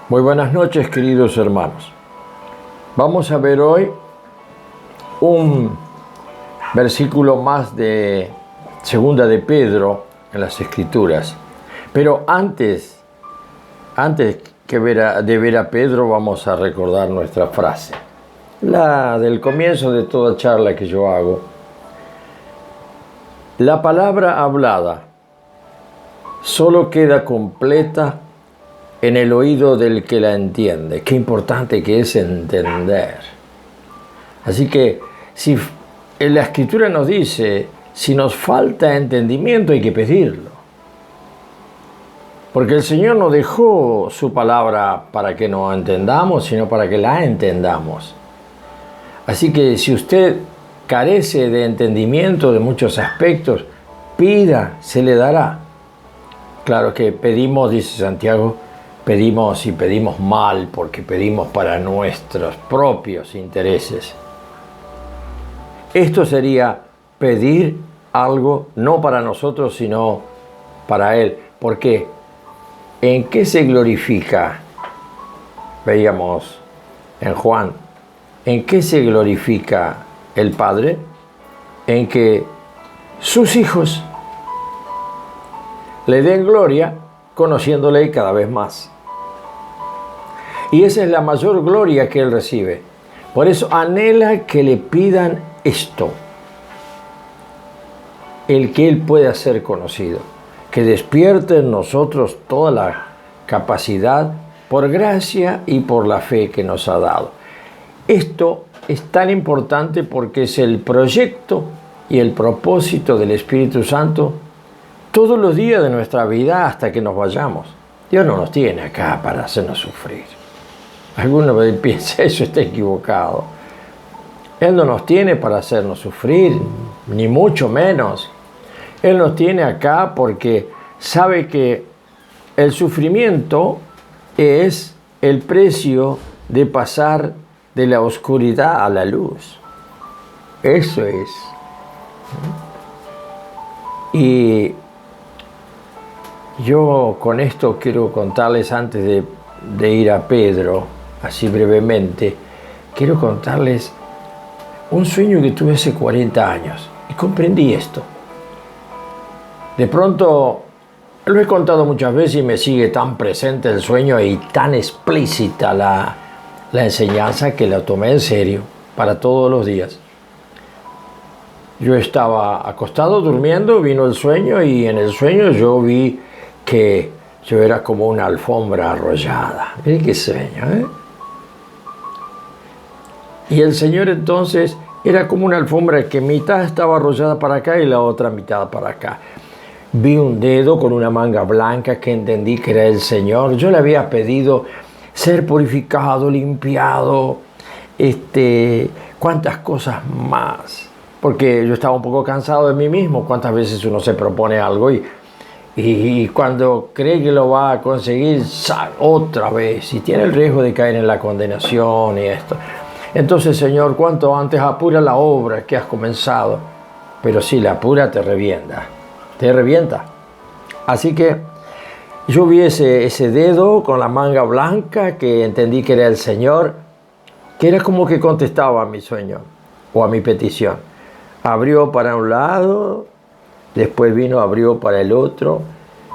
Muy buenas noches, queridos hermanos. Vamos a ver hoy un versículo más de Segunda de Pedro en las Escrituras. Pero antes de ver a Pedro, vamos a recordar nuestra frase, la del comienzo de toda charla que yo hago. La palabra hablada solo queda completa en el oído del que la entiende. Qué importante que es entender. Así que si la Escritura nos dice, si nos falta entendimiento hay que pedirlo. Porque el Señor no dejó su palabra para que no entendamos, sino para que la entendamos. Así que si usted carece de entendimiento de muchos aspectos, pida, se le dará. Claro que pedimos, dice Santiago, pedimos y pedimos mal porque pedimos para nuestros propios intereses. Esto sería pedir algo no para nosotros, sino para Él. ¿Por qué? ¿En qué se glorifica? Veíamos en Juan. ¿En qué se glorifica el Padre? En que sus hijos le den gloria conociéndole cada vez más. Y esa es la mayor gloria que Él recibe. Por eso anhela que le pidan esto. El que Él pueda ser conocido. Que despierte en nosotros toda la capacidad por gracia y por la fe que nos ha dado. Esto es tan importante porque es el proyecto y el propósito del Espíritu Santo todos los días de nuestra vida hasta que nos vayamos. Dios no nos tiene acá para hacernos sufrir. Alguno piensa eso, está equivocado. Él no nos tiene para hacernos sufrir, ni mucho menos. Él nos tiene acá porque sabe que el sufrimiento es el precio de pasar de la oscuridad a la luz. Eso es. Y yo con esto quiero contarles, antes de ir a Pedro, así brevemente, quiero contarles un sueño que tuve hace 40 años y comprendí esto. De pronto, lo he contado muchas veces y me sigue tan presente el sueño y tan explícita la enseñanza que la tomé en serio para todos los días. Yo estaba acostado durmiendo, vino el sueño y en el sueño yo vi que yo era como una alfombra arrollada. Miren qué sueño, ¿eh? Y el Señor entonces era como una alfombra que mitad estaba arrollada para acá y la otra mitad para acá. Vi un dedo con una manga blanca que entendí que era el Señor. Yo le había pedido ser purificado, limpiado, cuántas cosas más. Porque yo estaba un poco cansado de mí mismo. Cuántas veces uno se propone algo y cuando cree que lo va a conseguir, otra vez. Y tiene el riesgo de caer en la condenación y esto. Entonces, Señor, cuanto antes apura la obra que has comenzado. Pero si la apura, te revienta. Te revienta. Así que yo vi ese dedo con la manga blanca que entendí que era el Señor, que era como que contestaba a mi sueño o a mi petición. Abrió para un lado, después vino, abrió para el otro.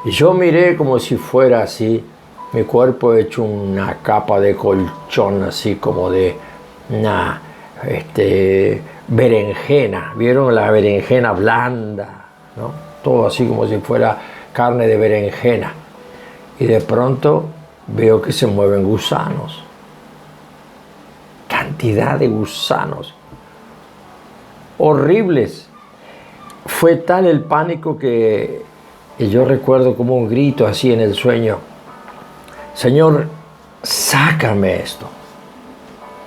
Y yo miré como si fuera así, mi cuerpo hecho una capa de colchón, así como de una berenjena. ¿Vieron la berenjena blanda? ¿No? Todo así como si fuera carne de berenjena. Y de pronto veo que se mueven gusanos. Cantidad de gusanos. Horribles. Fue tal el pánico que yo recuerdo como un grito así en el sueño. Señor, sácame esto.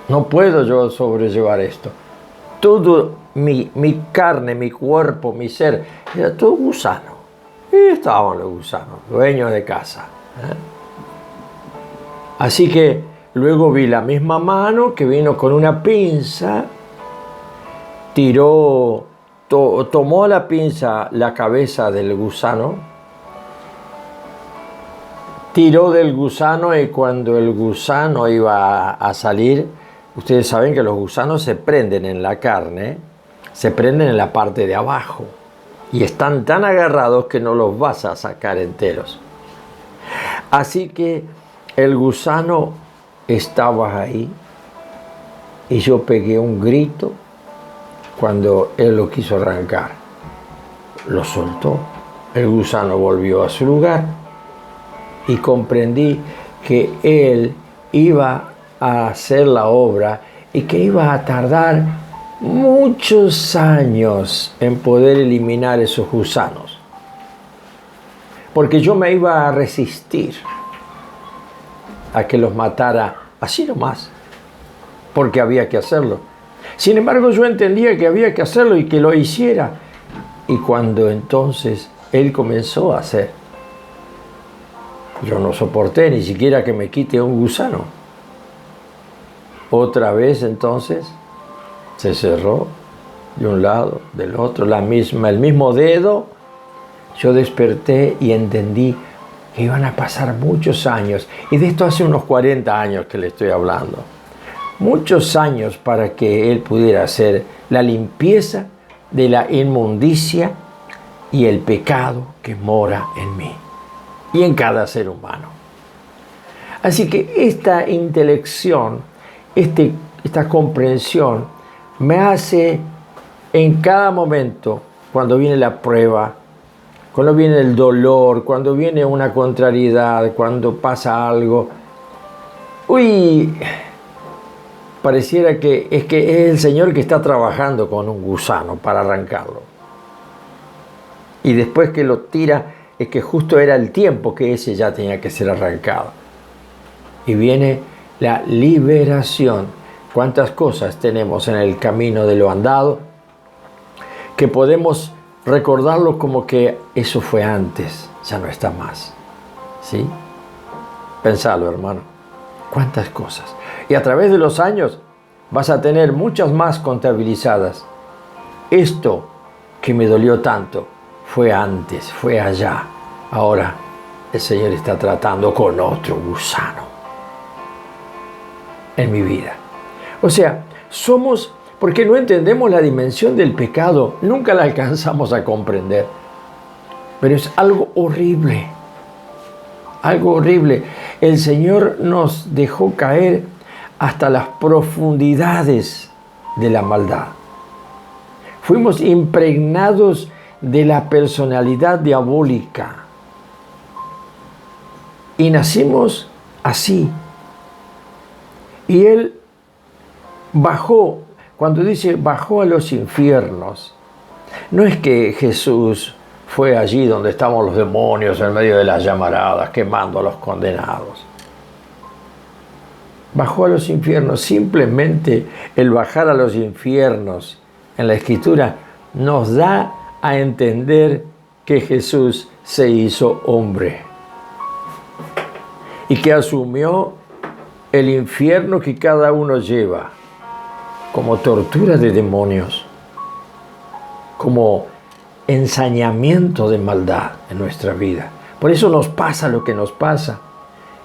No puedo yo sobrellevar esto. Todo mi carne, mi cuerpo, mi ser, era todo gusano. Y estaban los gusanos, dueños de casa. Así que luego vi la misma mano que vino con una pinza, tomó la pinza la cabeza del gusano, tiró del gusano y cuando el gusano iba a salir, ustedes saben que los gusanos se prenden en la carne, se prenden en la parte de abajo y están tan agarrados que no los vas a sacar enteros. Así que el gusano estaba ahí y yo pegué un grito cuando él lo quiso arrancar. Lo soltó, el gusano volvió a su lugar y comprendí que él iba a hacer la obra y que iba a tardar muchos años en poder eliminar esos gusanos. Porque yo me iba a resistir a que los matara así nomás, porque había que hacerlo. Sin embargo, yo entendía que había que hacerlo y que lo hiciera. Y cuando entonces él comenzó a hacer, yo no soporté ni siquiera que me quite un gusano. Otra vez entonces se cerró de un lado, del otro, el mismo dedo. Yo desperté y entendí que iban a pasar muchos años, y de esto hace unos 40 años que le estoy hablando. Muchos años para que él pudiera hacer la limpieza de la inmundicia y el pecado que mora en mí y en cada ser humano. Así que esta intelección, esta comprensión me hace en cada momento, cuando viene la prueba, cuando viene el dolor, cuando viene una contrariedad, cuando pasa algo, pareciera que es el Señor que está trabajando con un gusano para arrancarlo. Y después que lo tira, es que justo era el tiempo que ese ya tenía que ser arrancado. Y viene la liberación. ¿Cuántas cosas tenemos en el camino de lo andado que podemos recordarlo como que eso fue antes, ya no está más? ¿Sí? Pensalo, hermano. ¿Cuántas cosas? Y a través de los años vas a tener muchas más contabilizadas. Esto que me dolió tanto fue antes, fue allá. Ahora el Señor está tratando con otro gusano en mi vida. O sea, porque no entendemos la dimensión del pecado, nunca la alcanzamos a comprender. Pero es algo horrible, algo horrible. El Señor nos dejó caer hasta las profundidades de la maldad. Fuimos impregnados de la personalidad diabólica y nacimos así. Y Él bajó, cuando dice bajó a los infiernos, no es que Jesús fue allí donde estaban los demonios en medio de las llamaradas quemando a los condenados. Bajó a los infiernos. Simplemente el bajar a los infiernos en la Escritura nos da a entender que Jesús se hizo hombre y que asumió el infierno que cada uno lleva como tortura de demonios, como ensañamiento de maldad en nuestra vida. Por eso nos pasa lo que nos pasa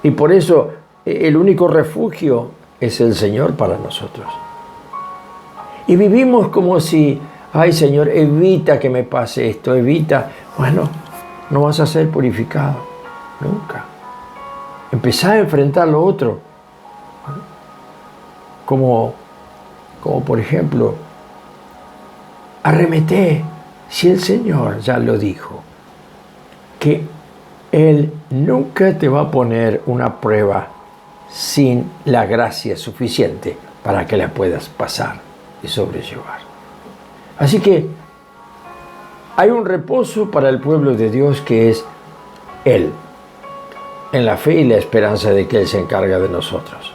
y por eso el único refugio es el Señor para nosotros. Y vivimos como si, ay Señor, evita que me pase esto, evita. Bueno, no vas a ser purificado, nunca. Empezá a enfrentar lo otro. Como por ejemplo, arremeté, si el Señor ya lo dijo, que Él nunca te va a poner una prueba sin la gracia suficiente para que la puedas pasar y sobrellevar. Así que hay un reposo para el pueblo de Dios que es Él, en la fe y la esperanza de que Él se encarga de nosotros.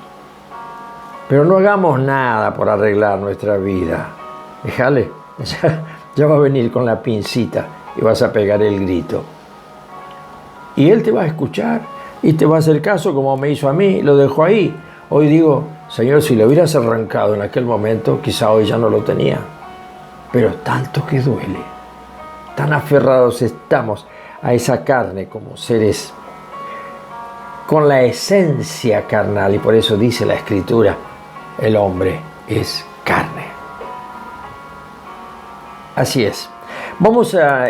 Pero no hagamos nada por arreglar nuestra vida. Déjale, ya va a venir con la pincita y vas a pegar el grito. Y Él te va a escuchar y te va a hacer caso como me hizo a mí, lo dejó ahí. Hoy digo, Señor, si lo hubieras arrancado en aquel momento, quizá hoy ya no lo tenía. Pero tanto que duele, tan aferrados estamos a esa carne como seres con la esencia carnal, y por eso dice la Escritura, el hombre es carne. Así es.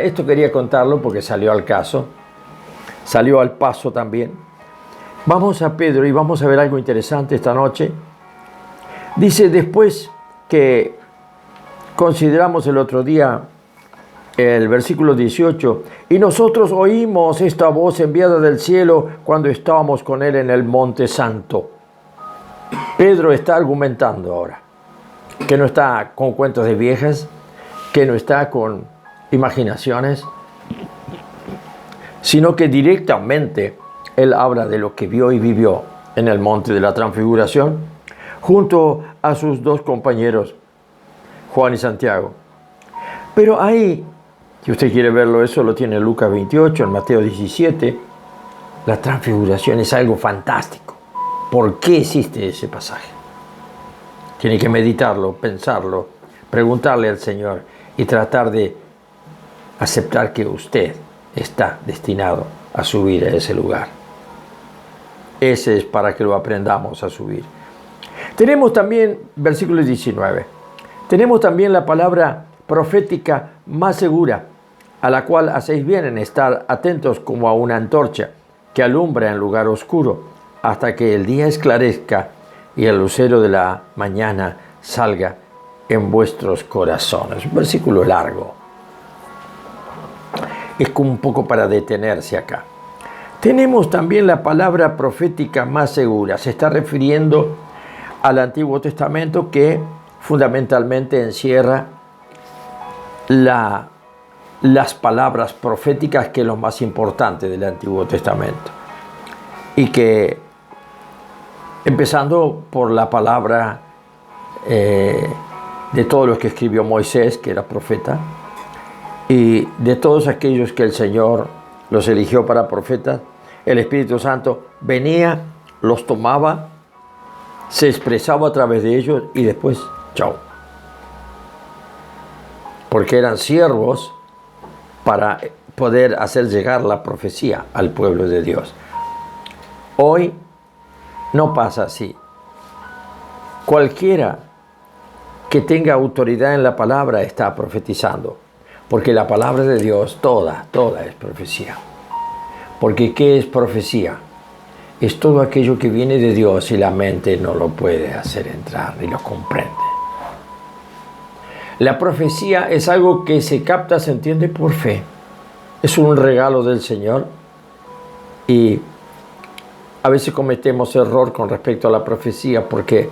Esto quería contarlo porque salió al caso, salió al paso también. Vamos a Pedro y vamos a ver algo interesante esta noche. Dice, después que consideramos el otro día el versículo 18, y nosotros oímos esta voz enviada del cielo cuando estábamos con él en el Monte Santo. Pedro está argumentando ahora, que no está con cuentos de viejas, que no está con imaginaciones, sino que directamente él habla de lo que vio y vivió en el Monte de la Transfiguración, junto a sus dos compañeros, Juan y Santiago. Pero ahí, si usted quiere verlo, eso lo tiene en Lucas 28, en Mateo 17, la transfiguración es algo fantástico. ¿Por qué existe ese pasaje? Tiene que meditarlo, pensarlo, preguntarle al Señor y tratar de aceptar que usted está destinado a subir a ese lugar. Ese es para que lo aprendamos a subir. Tenemos también, versículo 19, tenemos también la palabra profética más segura, a la cual hacéis bien en estar atentos como a una antorcha que alumbra en lugar oscuro, hasta que el día esclarezca y el lucero de la mañana salga en vuestros corazones. Un versículo largo. Es como un poco para detenerse acá. Tenemos también la palabra profética más segura. Se está refiriendo al Antiguo Testamento, que fundamentalmente encierra las palabras proféticas, que es lo más importante del Antiguo Testamento. Y que, empezando por la palabra de todos los que escribió Moisés, que era profeta, y de todos aquellos que el Señor los eligió para profetas, el Espíritu Santo venía, los tomaba, se expresaba a través de ellos y después, chao. Porque eran siervos para poder hacer llegar la profecía al pueblo de Dios. Hoy no pasa así. Cualquiera que tenga autoridad en la palabra está profetizando, porque la palabra de Dios toda es profecía. Porque ¿qué es profecía? Es todo aquello que viene de Dios y la mente no lo puede hacer entrar ni lo comprende. La profecía es algo que se capta, se entiende por fe. Es un regalo del Señor y a veces cometemos error con respecto a la profecía porque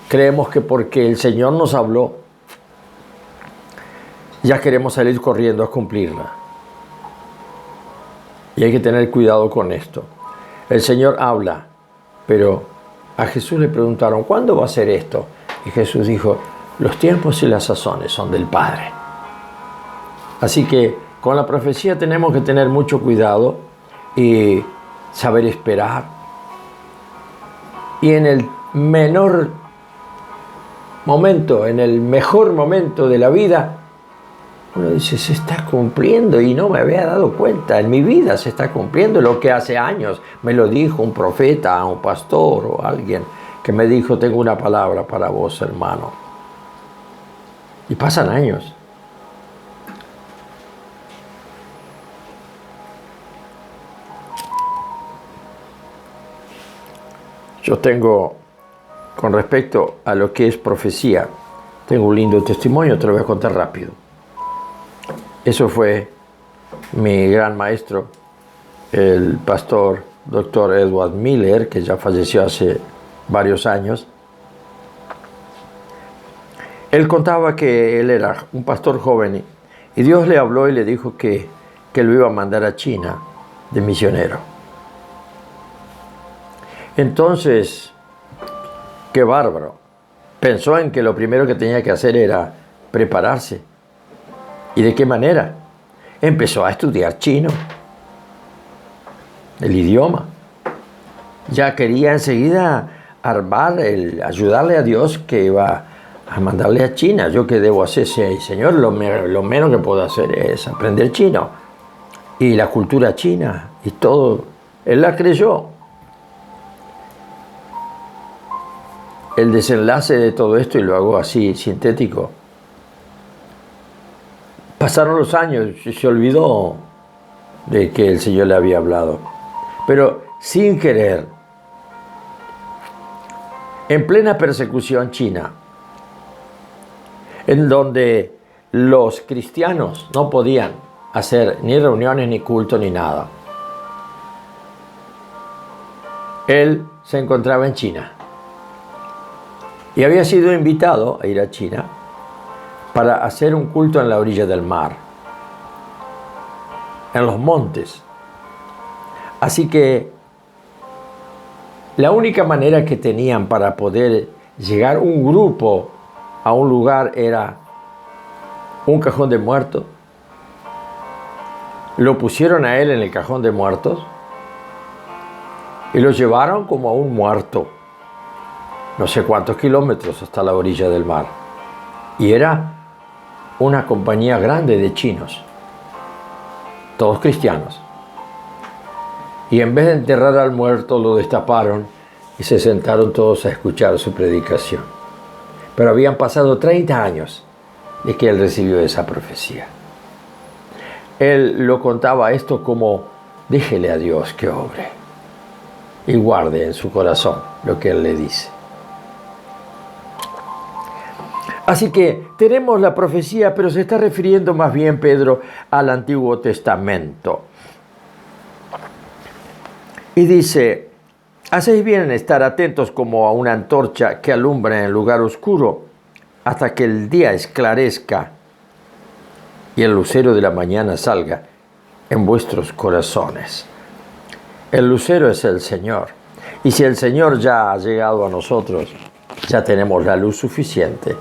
creemos que porque el Señor nos habló, ya queremos salir corriendo a cumplirla. Y hay que tener cuidado con esto. El Señor habla, pero a Jesús le preguntaron, ¿cuándo va a ser esto? Y Jesús dijo, los tiempos y las sazones son del Padre. Así que con la profecía tenemos que tener mucho cuidado y saber esperar. Y en el menor momento, en el mejor momento de la vida, uno dice, se está cumpliendo y no me había dado cuenta. En mi vida se está cumpliendo lo que hace años me lo dijo un profeta, un pastor o alguien que me dijo, tengo una palabra para vos, hermano. Y pasan años. Yo tengo, con respecto a lo que es profecía, tengo un lindo testimonio, te lo voy a contar rápido. Eso fue mi gran maestro, el pastor Dr. Edward Miller, que ya falleció hace varios años. Él contaba que él era un pastor joven y Dios le habló y le dijo que lo iba a mandar a China de misionero. Entonces, qué bárbaro. Pensó en que lo primero que tenía que hacer era prepararse. ¿Y de qué manera? Empezó a estudiar chino, el idioma. Ya quería enseguida ayudarle a Dios que iba a mandarle a China. ¿Yo qué debo hacer? Sí, Señor, lo menos que puedo hacer es aprender chino. Y la cultura china y todo Él la creyó. El desenlace de todo esto, y lo hago así, sintético. Pasaron los años y se olvidó de que el Señor le había hablado. Pero sin querer, en plena persecución china, en donde los cristianos no podían hacer ni reuniones, ni culto, ni nada, él se encontraba en China y había sido invitado a ir a China para hacer un culto en la orilla del mar, en los montes. Así que la única manera que tenían para poder llegar un grupo a un lugar era un cajón de muertos. Lo pusieron a él en el cajón de muertos y lo llevaron como a un muerto, no sé cuántos kilómetros hasta la orilla del mar. Y era una compañía grande de chinos, todos cristianos. Y en vez de enterrar al muerto, lo destaparon y se sentaron todos a escuchar su predicación. Pero habían pasado 30 años de que él recibió esa profecía. Él lo contaba esto como: déjele a Dios que obre y guarde en su corazón lo que él le dice. Así que tenemos la profecía, pero se está refiriendo más bien Pedro al Antiguo Testamento. Y dice: hacéis bien en estar atentos como a una antorcha que alumbra en el lugar oscuro hasta que el día esclarezca y el lucero de la mañana salga en vuestros corazones. El lucero es el Señor. Y si el Señor ya ha llegado a nosotros, ya tenemos la luz suficiente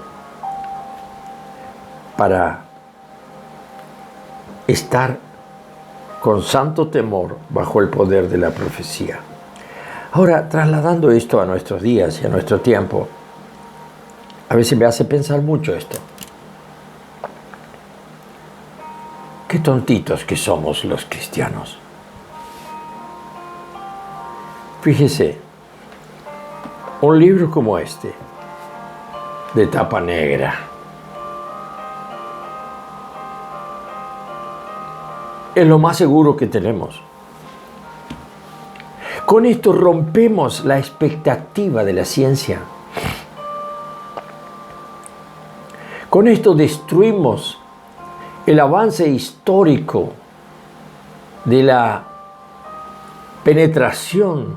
para estar con santo temor bajo el poder de la profecía. Ahora, trasladando esto a nuestros días y a nuestro tiempo, a veces me hace pensar mucho esto. Qué tontitos que somos los cristianos. Fíjese, un libro como este, de tapa negra, es lo más seguro que tenemos. Con esto rompemos la expectativa de la ciencia. Con esto destruimos el avance histórico de la penetración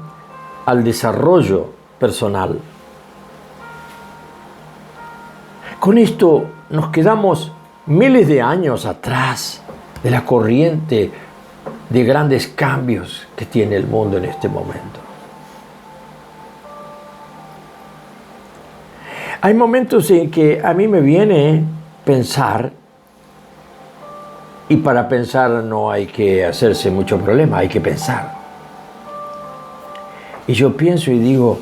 al desarrollo personal. Con esto nos quedamos miles de años atrás de la corriente de grandes cambios que tiene el mundo en este momento. Hay momentos en que a mí me viene pensar, y para pensar no hay que hacerse mucho problema, hay que pensar. Y yo pienso y digo,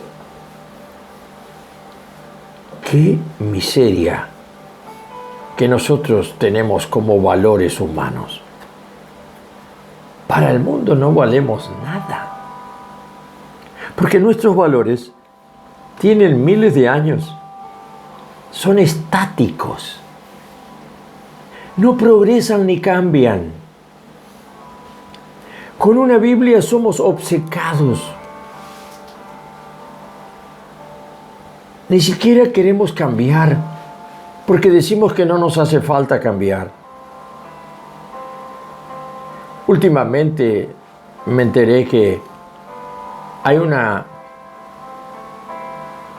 qué miseria que nosotros tenemos como valores humanos. Para el mundo no valemos nada, porque nuestros valores tienen miles de años, son estáticos, no progresan ni cambian. Con una Biblia somos obcecados. Ni siquiera queremos cambiar, porque decimos que no nos hace falta cambiar. Últimamente me enteré que hay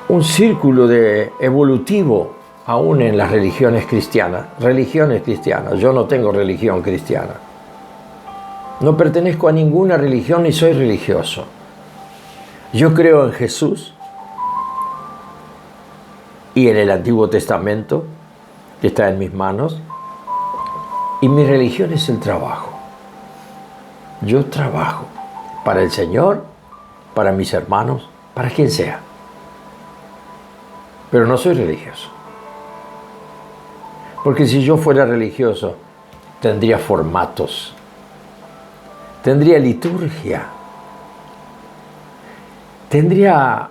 un círculo evolutivo aún en las religiones cristianas. Yo no tengo religión cristiana. No pertenezco a ninguna religión ni soy religioso. Yo creo en Jesús y en el Antiguo Testamento, que está en mis manos, y mi religión es el trabajo. Yo trabajo para el Señor, para mis hermanos, para quien sea. Pero no soy religioso. Porque si yo fuera religioso, tendría formatos, tendría liturgia, tendría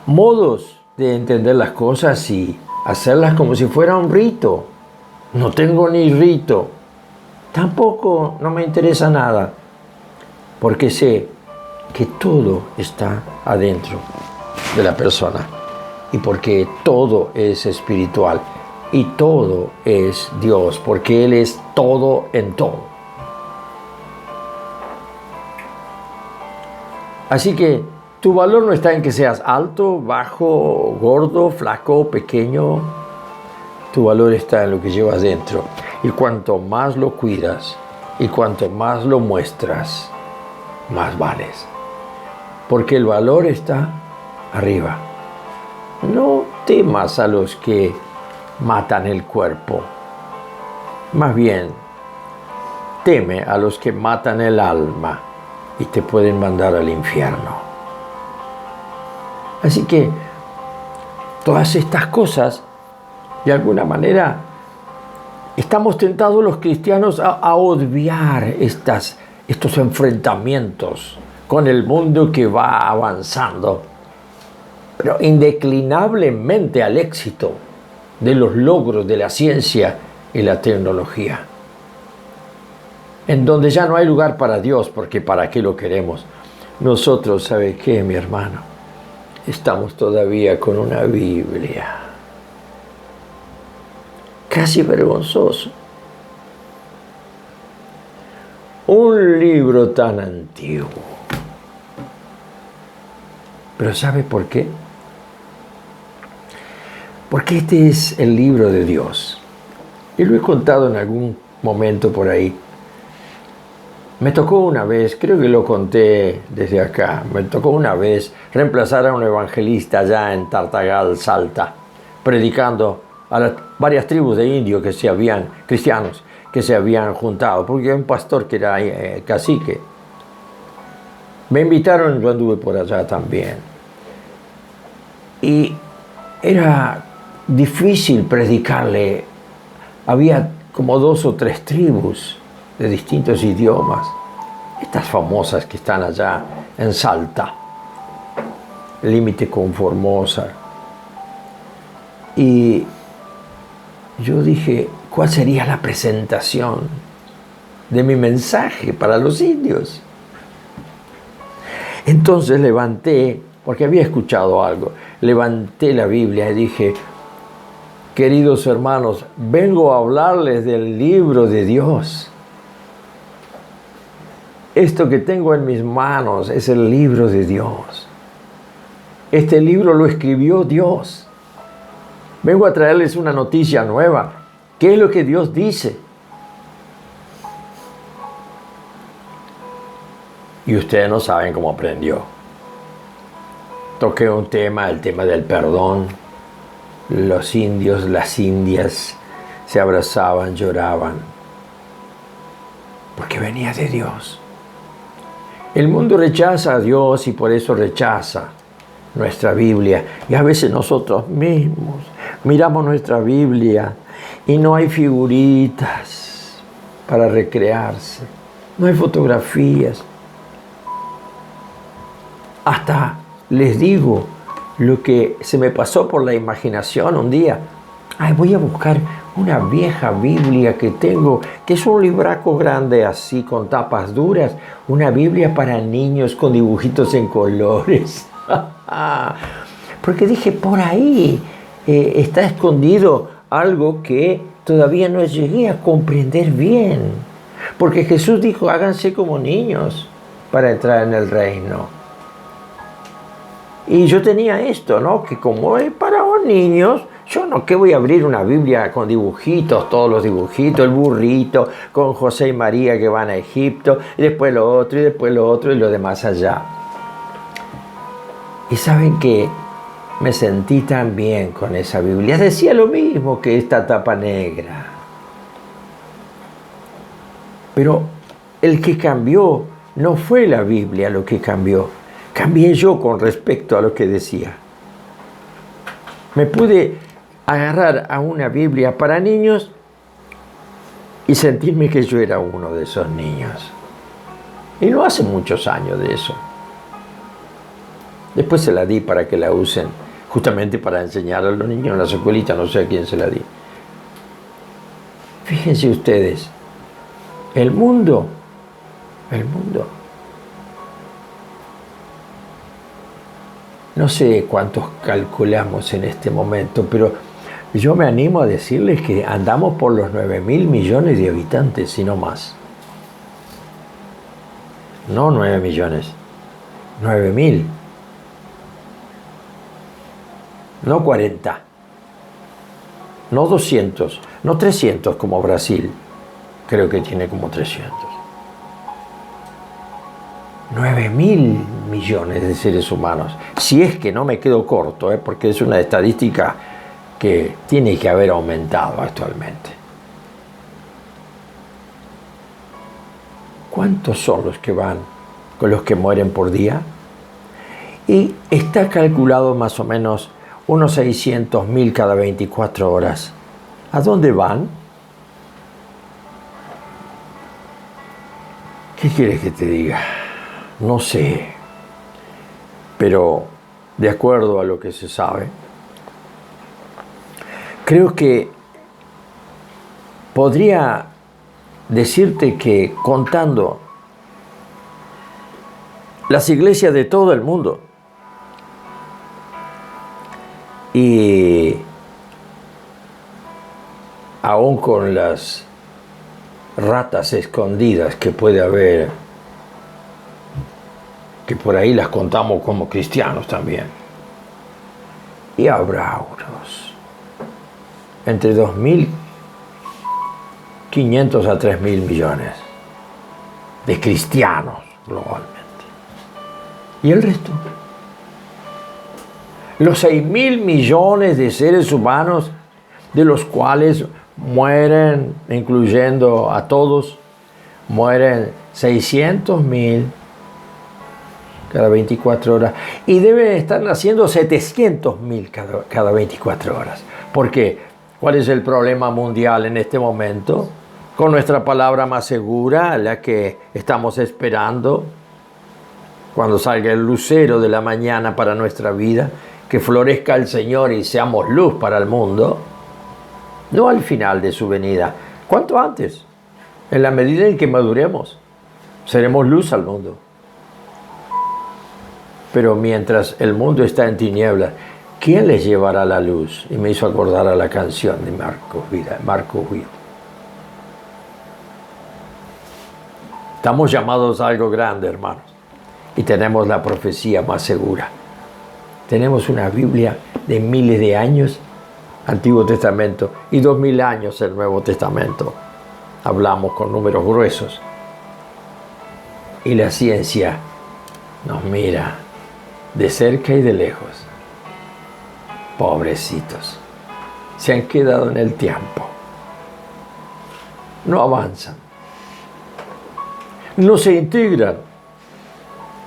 modos de entender las cosas y hacerlas como si fuera un rito. No tengo ni rito. Tampoco no me interesa nada, porque sé que todo está adentro de la persona y porque todo es espiritual y todo es Dios, porque Él es todo en todo. Así que tu valor no está en que seas alto, bajo, gordo, flaco, pequeño. Tu valor está en lo que llevas dentro. Y cuanto más lo cuidas y cuanto más lo muestras, más vales. Porque el valor está arriba. No temas a los que matan el cuerpo. Más bien, teme a los que matan el alma y te pueden mandar al infierno. Así que todas estas cosas, de alguna manera, estamos tentados los cristianos a obviar estos enfrentamientos con el mundo que va avanzando, pero indeclinablemente al éxito de los logros de la ciencia y la tecnología, en donde ya no hay lugar para Dios, porque ¿para qué lo queremos? Nosotros, ¿sabe qué, mi hermano? Estamos todavía con una Biblia. Casi vergonzoso. Un libro tan antiguo. Pero ¿sabe por qué? Porque este es el libro de Dios. Y lo he contado en algún momento por ahí. Me tocó una vez, creo que lo conté desde acá, me tocó una vez reemplazar a un evangelista allá en Tartagal, Salta, predicando a las varias tribus de indios cristianos que se habían juntado, porque hay un pastor que era cacique. Me invitaron, yo anduve por allá también. Y era difícil predicarle. Había como 2 o 3 tribus de distintos idiomas. Estas famosas que están allá en Salta, límite con Formosa. Y yo dije, ¿cuál sería la presentación de mi mensaje para los indios? Entonces levanté, porque había escuchado algo, levanté la Biblia y dije, queridos hermanos, vengo a hablarles del libro de Dios. Esto que tengo en mis manos es el libro de Dios. Este libro lo escribió Dios. Vengo a traerles una noticia nueva. ¿Qué es lo que Dios dice? Y ustedes no saben cómo aprendió. Toqué un tema, el tema del perdón. Los indios, las indias se abrazaban, lloraban, porque venía de Dios. El mundo rechaza a Dios y por eso rechaza nuestra Biblia. Y a veces nosotros mismos miramos nuestra Biblia y no hay figuritas para recrearse. No hay fotografías. Hasta les digo lo que se me pasó por la imaginación un día. Voy a buscar una vieja Biblia que tengo, que es un libraco grande así, con tapas duras. Una Biblia para niños con dibujitos en colores. Porque dije, por ahí está escondido algo que todavía no llegué a comprender bien. Porque Jesús dijo, háganse como niños para entrar en el reino. Y yo tenía esto, ¿no? Que como es para los niños, yo no, que voy a abrir una Biblia con dibujitos, todos los dibujitos, el burrito, con José y María que van a Egipto, y después lo otro, y después lo otro, y lo demás allá. Y saben que me sentí tan bien con esa Biblia. Decía lo mismo que esta tapa negra. Pero el que cambió no fue la Biblia lo que cambió. Cambié yo con respecto a lo que decía. Me pude agarrar a una Biblia para niños y sentirme que yo era uno de esos niños. Y no hace muchos años de eso. Después se la di para que la usen, justamente para enseñar a los niños en las escuelitas, no sé a quién se la di. Fíjense ustedes, el mundo, no sé cuántos calculamos en este momento, pero yo me animo a decirles que andamos por los 9.000 millones de habitantes, si no más. No 9 millones, 9.000. No 40, no 200, no 300 como Brasil, creo que tiene como 300. 9.000 millones de seres humanos, si es que no me quedo corto, porque es una estadística que tiene que haber aumentado actualmente. ¿Cuántos son los que van con los que mueren por día? Y está calculado más o menos unos 600.000 cada 24 horas. ¿A dónde van? ¿Qué quieres que te diga? No sé. Pero de acuerdo a lo que se sabe, creo que podría decirte que contando las iglesias de todo el mundo y aún con las ratas escondidas que puede haber, que por ahí las contamos como cristianos también, y habrá unos entre 2.500 a 3.000 millones de cristianos globalmente. ¿Y el resto? Los 6.000 millones de seres humanos, de los cuales mueren, incluyendo a todos, mueren 600.000 cada 24 horas. Y deben estar naciendo 700.000 cada 24 horas. ¿Por qué? ¿Cuál es el problema mundial en este momento? Con nuestra palabra más segura, la que estamos esperando, cuando salga el lucero de la mañana para nuestra vida, que florezca el Señor y seamos luz para el mundo, no al final de su venida, ¿cuánto antes? En la medida en que maduremos, seremos luz al mundo. Pero mientras el mundo está en tinieblas, ¿quién les llevará la luz? Y me hizo acordar a la canción de Marcos Witt. Estamos llamados a algo grande, hermanos, y tenemos la profecía más segura. Tenemos una Biblia de miles de años, Antiguo Testamento, y 2.000 años el Nuevo Testamento. Hablamos con números gruesos. Y la ciencia nos mira de cerca y de lejos. Pobrecitos, se han quedado en el tiempo. No avanzan. No se integran.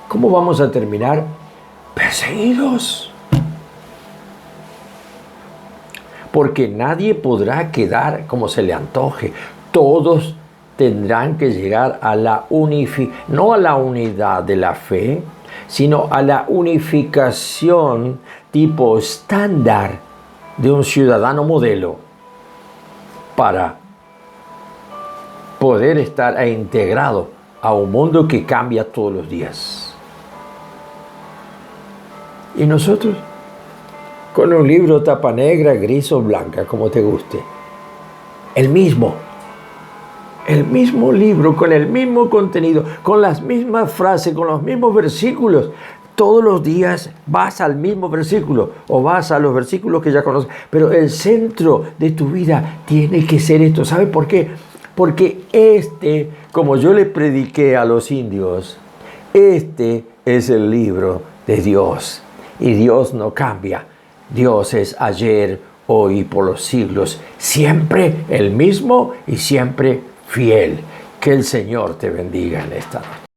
¿Cómo vamos a terminar? Perseguidos. Porque nadie podrá quedar como se le antoje. Todos tendrán que llegar a la no a la unidad de la fe, sino a la unificación tipo estándar de un ciudadano modelo para poder estar integrado a un mundo que cambia todos los días. Y nosotros, con un libro tapa negra, gris o blanca, como te guste, el mismo libro, con el mismo contenido, con las mismas frases, con los mismos versículos. Todos los días vas al mismo versículo o vas a los versículos que ya conoces. Pero el centro de tu vida tiene que ser esto. ¿Sabe por qué? Porque como yo le prediqué a los indios, este es el libro de Dios. Y Dios no cambia. Dios es ayer, hoy y por los siglos. Siempre el mismo y siempre fiel. Que el Señor te bendiga en esta noche.